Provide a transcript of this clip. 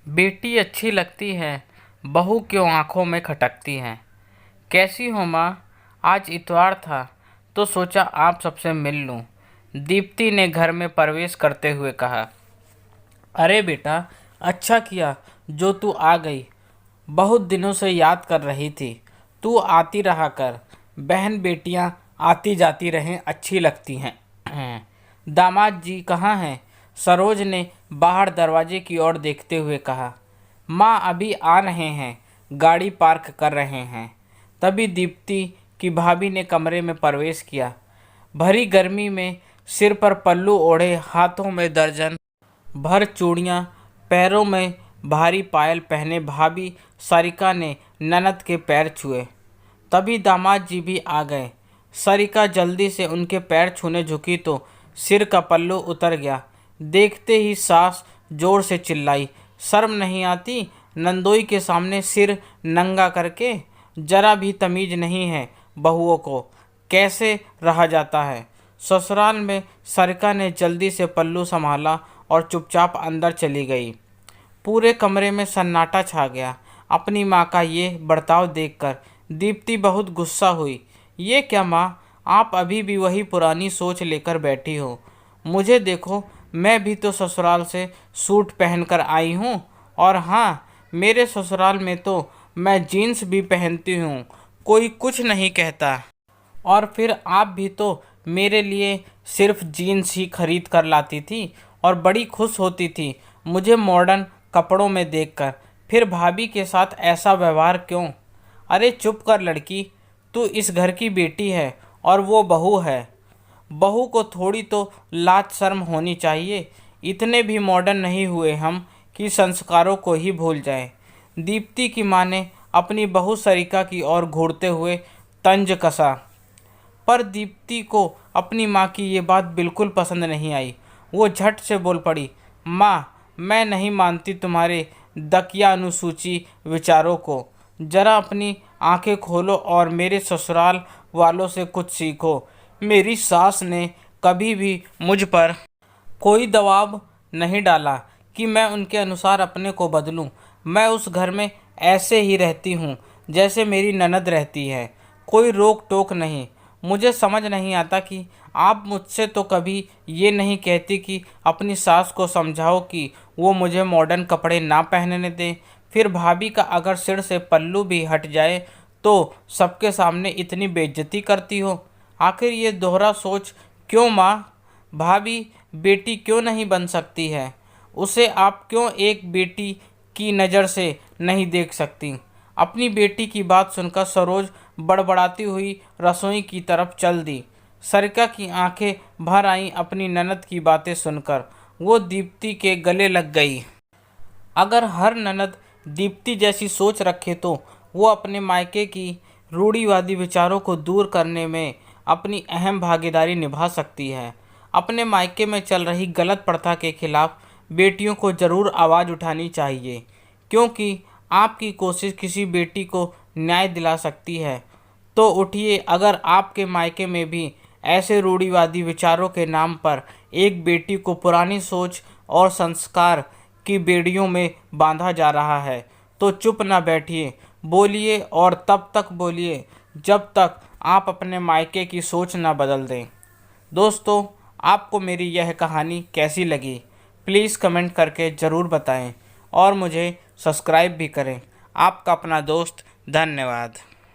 बेटी अच्छी लगती है, बहू क्यों आँखों में खटकती है। कैसी हो माँ? आज इतवार था तो सोचा आप सबसे मिल लूँ, दीप्ति ने घर में प्रवेश करते हुए कहा। अरे बेटा, अच्छा किया जो तू आ गई। बहुत दिनों से याद कर रही थी। तू आती रहा कर। बहन बेटियां आती जाती रहें, अच्छी लगती हैं। दामाद जी कहाँ हैं? सरोज ने बाहर दरवाजे की ओर देखते हुए कहा। माँ अभी आ रहे हैं, गाड़ी पार्क कर रहे हैं। तभी दीप्ति की भाभी ने कमरे में प्रवेश किया। भरी गर्मी में सिर पर पल्लू ओढ़े, हाथों में दर्जन भर चूड़ियाँ, पैरों में भारी पायल पहने भाभी सरिका ने ननद के पैर छुए। तभी दामाद जी भी आ गए। सरिका जल्दी से उनके पैर छूने झुकी तो सिर का पल्लू उतर गया। देखते ही सास जोर से चिल्लाई, शर्म नहीं आती नंदोई के सामने सिर नंगा करके? जरा भी तमीज नहीं है बहुओं को, कैसे रहा जाता है। ससुराल में सरिका ने जल्दी से पल्लू संभाला और चुपचाप अंदर चली गई। पूरे कमरे में सन्नाटा छा गया। अपनी माँ का ये बर्ताव देखकर दीप्ति बहुत गुस्सा हुई। ये क्या माँ, आप अभी भी वही पुरानी सोच लेकर बैठी हो। मुझे देखो, मैं भी तो ससुराल से सूट पहनकर आई हूँ। और हाँ, मेरे ससुराल में तो मैं जीन्स भी पहनती हूँ, कोई कुछ नहीं कहता। और फिर आप भी तो मेरे लिए सिर्फ जीन्स ही खरीद कर लाती थी और बड़ी खुश होती थी मुझे मॉडर्न कपड़ों में देखकर। फिर भाभी के साथ ऐसा व्यवहार क्यों? अरे चुप कर लड़की, तू इस घर की बेटी है और वो बहू है। बहू को थोड़ी तो लाज शर्म होनी चाहिए। इतने भी मॉडर्न नहीं हुए हम कि संस्कारों को ही भूल जाएं। दीप्ति की माँ ने अपनी बहू सरिका की ओर घूरते हुए तंज कसा। पर दीप्ति को अपनी माँ की ये बात बिल्कुल पसंद नहीं आई। वो झट से बोल पड़ी, माँ मैं नहीं मानती तुम्हारे दकिया अनुसूची विचारों को। जरा अपनी आंखें खोलो और मेरे ससुराल वालों से कुछ सीखो। मेरी सास ने कभी भी मुझ पर कोई दबाव नहीं डाला कि मैं उनके अनुसार अपने को बदलूं। मैं उस घर में ऐसे ही रहती हूँ जैसे मेरी ननद रहती है, कोई रोक टोक नहीं। मुझे समझ नहीं आता कि आप मुझसे तो कभी ये नहीं कहती कि अपनी सास को समझाओ कि वो मुझे मॉडर्न कपड़े ना पहनने दें। फिर भाभी का अगर सिर से पल्लू भी हट जाए तो सबके सामने इतनी बेइज्जती करती हो। आखिर ये दोहरा सोच क्यों माँ? भाभी बेटी क्यों नहीं बन सकती है? उसे आप क्यों एक बेटी की नज़र से नहीं देख सकती? अपनी बेटी की बात सुनकर सरोज बड़बड़ाती हुई रसोई की तरफ चल दी। सरिका की आंखें भर आईं अपनी ननद की बातें सुनकर। वो दीप्ति के गले लग गई। अगर हर ननद दीप्ति जैसी सोच रखे तो वो अपने मायके की रूढ़िवादी विचारों को दूर करने में अपनी अहम भागीदारी निभा सकती है। अपने मायके में चल रही गलत प्रथा के खिलाफ बेटियों को ज़रूर आवाज़ उठानी चाहिए, क्योंकि आपकी कोशिश किसी बेटी को न्याय दिला सकती है। तो उठिए, अगर आपके मायके में भी ऐसे रूढ़िवादी विचारों के नाम पर एक बेटी को पुरानी सोच और संस्कार की बेड़ियों में बांधा जा रहा है तो चुप ना बैठिए, बोलिए और तब तक बोलिए जब तक आप अपने मायके की सोच ना बदल दें। दोस्तों, आपको मेरी यह कहानी कैसी लगी प्लीज़ कमेंट करके ज़रूर बताएं और मुझे सब्सक्राइब भी करें। आपका अपना दोस्त, धन्यवाद।